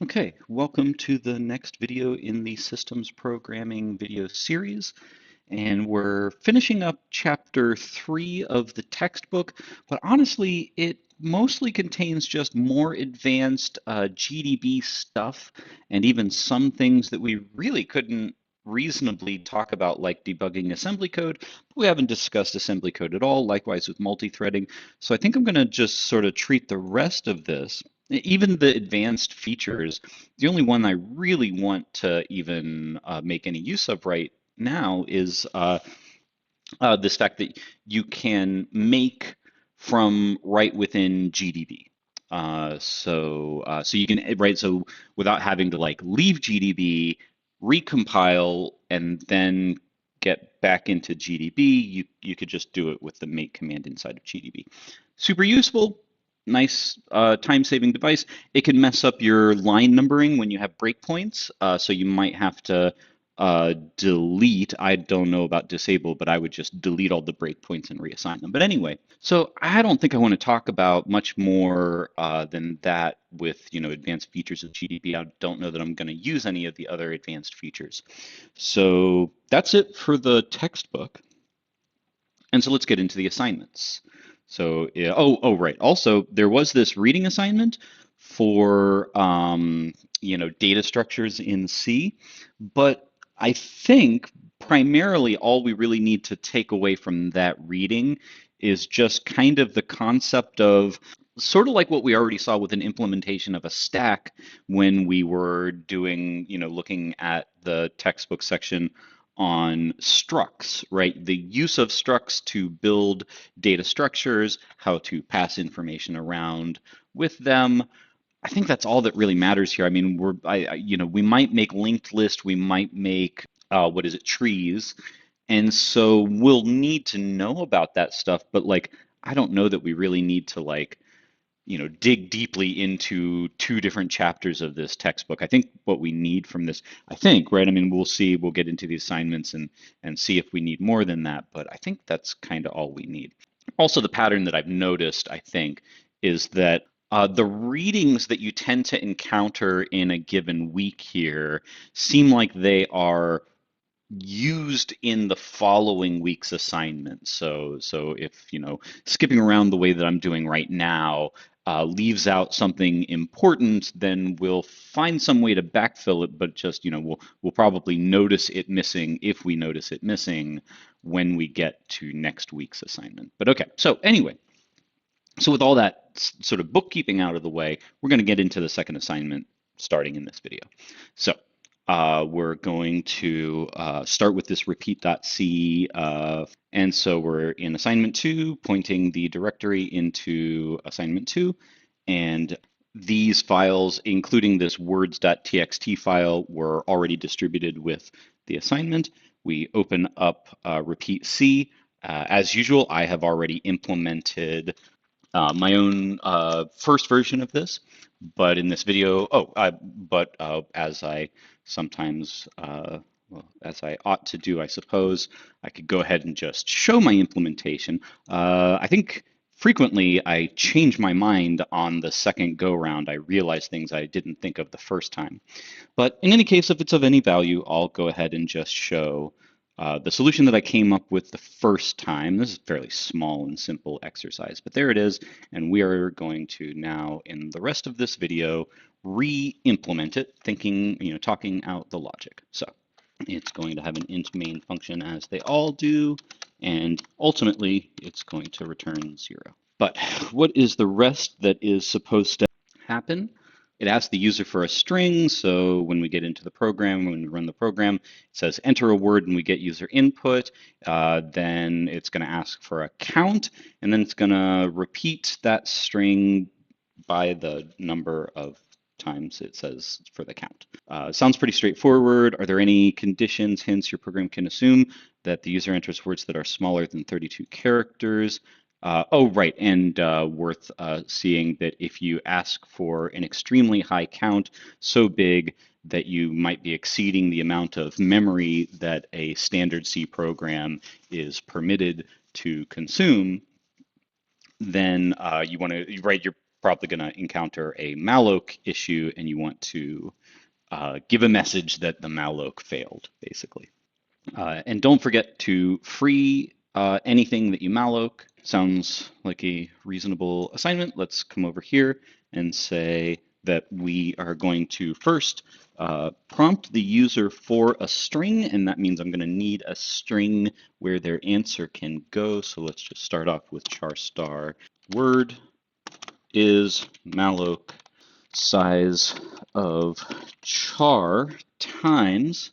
Okay, welcome to the next video in the systems programming video series. And we're finishing up chapter 3 of the textbook, but honestly, it mostly contains just more advanced GDB stuff and even some things that we really couldn't reasonably talk about, like debugging assembly code. We haven't discussed assembly code at all, likewise with multi-threading. So I think I'm going to just sort of treat the rest of this, even the advanced features. The only one I really want to even make any use of right now is this fact that you can make from right within GDB. So you can so without having to like leave GDB, recompile, and then get back into GDB, you could just do it with the make command inside of GDB. Super useful. Nice time-saving device. It can mess up your line numbering when you have breakpoints, so you might have to delete. I don't know about disable, but I would just delete all the breakpoints and reassign them. But anyway, so I don't think I want to talk about much more than that with advanced features of GDB. I don't know that I'm going to use any of the other advanced features. So that's it for the textbook. And so let's get into the assignments. So yeah, right. Also, there was this reading assignment for data structures in C, but I think primarily all we really need to take away from that reading is just kind of the concept of sort of like what we already saw with an implementation of a stack when we were doing, looking at the textbook section on structs, right? The use of structs to build data structures, how to pass information around with them. I think that's all that really matters here. I mean, we might make linked list, we might make trees, and so we'll need to know about that stuff. But like, I don't know that we really need to like dig deeply into two different chapters of this textbook. I think what we need from this, I think, right? I mean, we'll see, we'll get into the assignments and see if we need more than that, but I think that's kind of all we need. Also, the pattern that I've noticed, I think, is that the readings that you tend to encounter in a given week here seem like they are used in the following week's assignment. So if, skipping around the way that I'm doing right now leaves out something important, then we'll find some way to backfill it, but just, we'll probably notice it missing if we notice it missing when we get to next week's assignment. But okay, so anyway, so with all that sort of bookkeeping out of the way, we're going to get into the second assignment starting in this video. So we're going to start with this repeat.c, and so we're in assignment 2, pointing the directory into assignment 2, and these files, including this words.txt file, were already distributed with the assignment. We open up repeat C. As usual, I have already implemented my own first version of this, but in this video, as I sometimes, as I ought to do, I suppose, I could go ahead and just show my implementation. I think frequently I change my mind on the second go round. I realize things I didn't think of the first time. But in any case, if it's of any value, I'll go ahead and just show the solution that I came up with the first time. This is a fairly small and simple exercise, but there it is. And we are going to now, in the rest of this video, re-implement it, talking out the logic. So it's going to have an int main function as they all do, and ultimately it's going to return 0. But what is the rest that is supposed to happen? It asks the user for a string, so when we get into the program, when we run the program, it says enter a word and we get user input. Then it's going to ask for a count, and then it's going to repeat that string by the number of times it says for the count. Sounds pretty straightforward. Are there any conditions? Hence, your program can assume that the user enters words that are smaller than 32 characters. Right, and worth seeing that if you ask for an extremely high count, so big that you might be exceeding the amount of memory that a standard C program is permitted to consume, then you want to, right, you're probably going to encounter a malloc issue, and you want to give a message that the malloc failed, basically. And don't forget to free anything that you malloc. Sounds like a reasonable assignment. Let's come over here and say that we are going to first prompt the user for a string, and that means I'm going to need a string where their answer can go. So let's just start off with char star word is malloc size of char times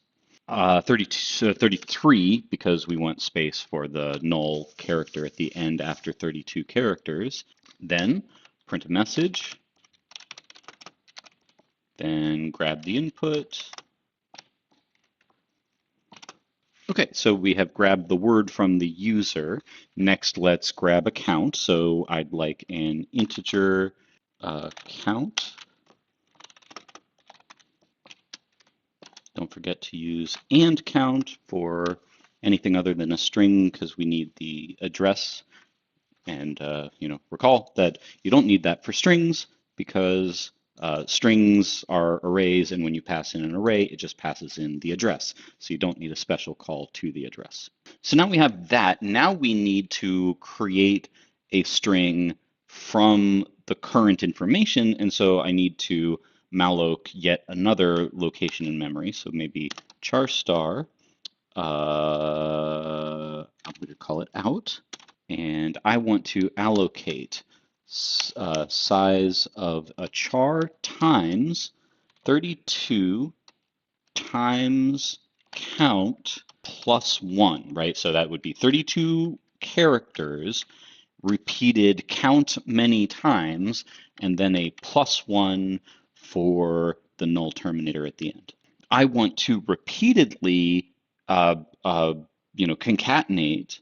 33, because we want space for the null character at the end after 32 characters. Then print a message, then grab the input. Okay, so we have grabbed the word from the user. Next, let's grab a count. So I'd like an integer count. Don't forget to use and count for anything other than a string, because we need the address. And recall that you don't need that for strings, because strings are arrays, and when you pass in an array, it just passes in the address. So you don't need a special call to the address. So now we have that. Now we need to create a string from the current information, and so I need to malloc yet another location in memory. So maybe char star, I'm going to call it out, and I want to allocate size of a char times 32 times count plus 1, right? So that would be 32 characters repeated count many times, and then a plus 1 for the null terminator at the end. I want to repeatedly concatenate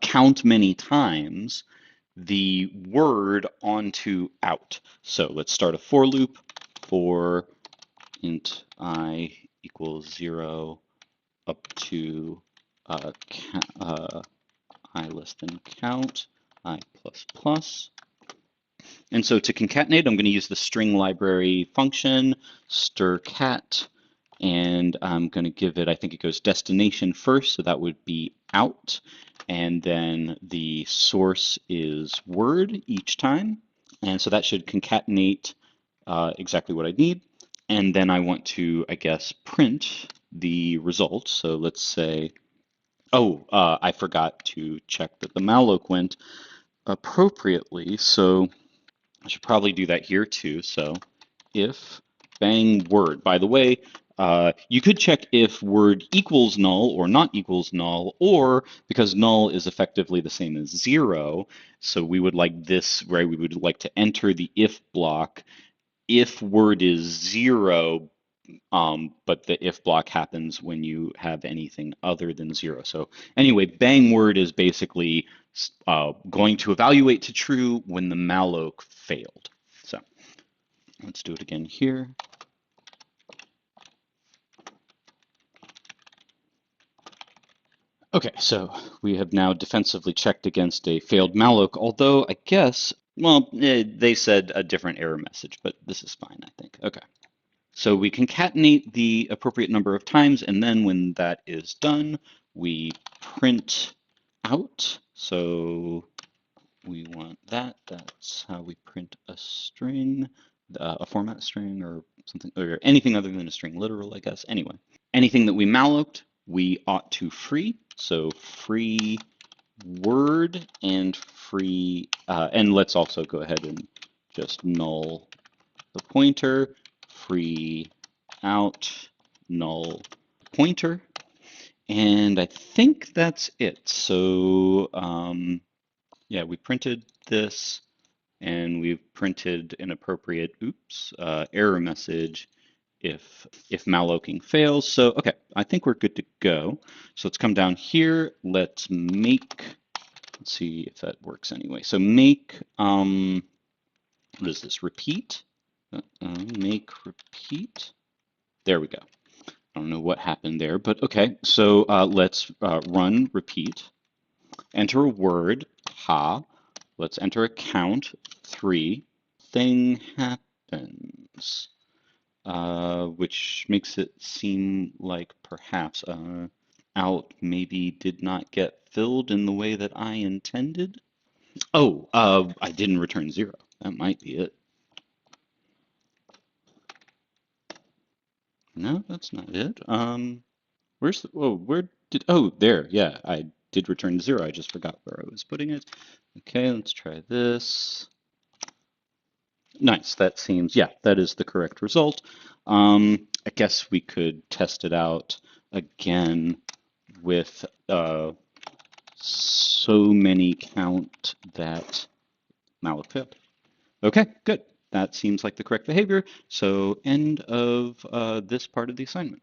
count many times the word onto out. So let's start a for loop for int I equals 0 up to I less than count I plus plus. And so to concatenate, I'm going to use the string library function strcat, and I'm going to give it, I think it goes destination first, so that would be out, and then the source is word each time, and so that should concatenate exactly what I need. And then I want to, I guess, print the result. So let's say, I forgot to check that the malloc went appropriately, so I should probably do that here too. So if bang word, by the way, you could check if word equals null or not equals null, or because null is effectively the same as 0, so we would like this, where we would like to enter the if block if word is 0, but the if block happens when you have anything other than 0. So anyway, bang word is basically going to evaluate to true when the malloc failed. So let's do it again here. Okay, so we have now defensively checked against a failed malloc, although I guess, well, they said a different error message, but this is fine, I think. Okay. So we concatenate the appropriate number of times, and then when that is done, we print out. So we want that. That's how we print a string, a format string or something, or anything other than a string literal, I guess. Anyway, anything that we malloced, we ought to free. So free word and free, and let's also go ahead and just null the pointer, free out null pointer, and I think that's it. So yeah, we printed this, and we've printed an appropriate error message if mallocing fails. So okay, I think we're good to go. So let's come down here. Let's see if that works anyway. So make what is this? Repeat. Make repeat. There we go. I don't know what happened there, but okay. So let's run repeat. Enter a word, ha. Let's enter a count, 3. thing happens, which makes it seem like perhaps out maybe did not get filled in the way that I intended. Oh, I didn't return 0. That might be it. No, that's not it. Where's the, oh, where did, oh, there, yeah, I did return 0. I just forgot where I was putting it. Okay, let's try this. Nice, that seems, yeah, that is the correct result. I guess we could test it out again with so many count that malloc failed. Okay, good. That seems like the correct behavior. So end of this part of the assignment.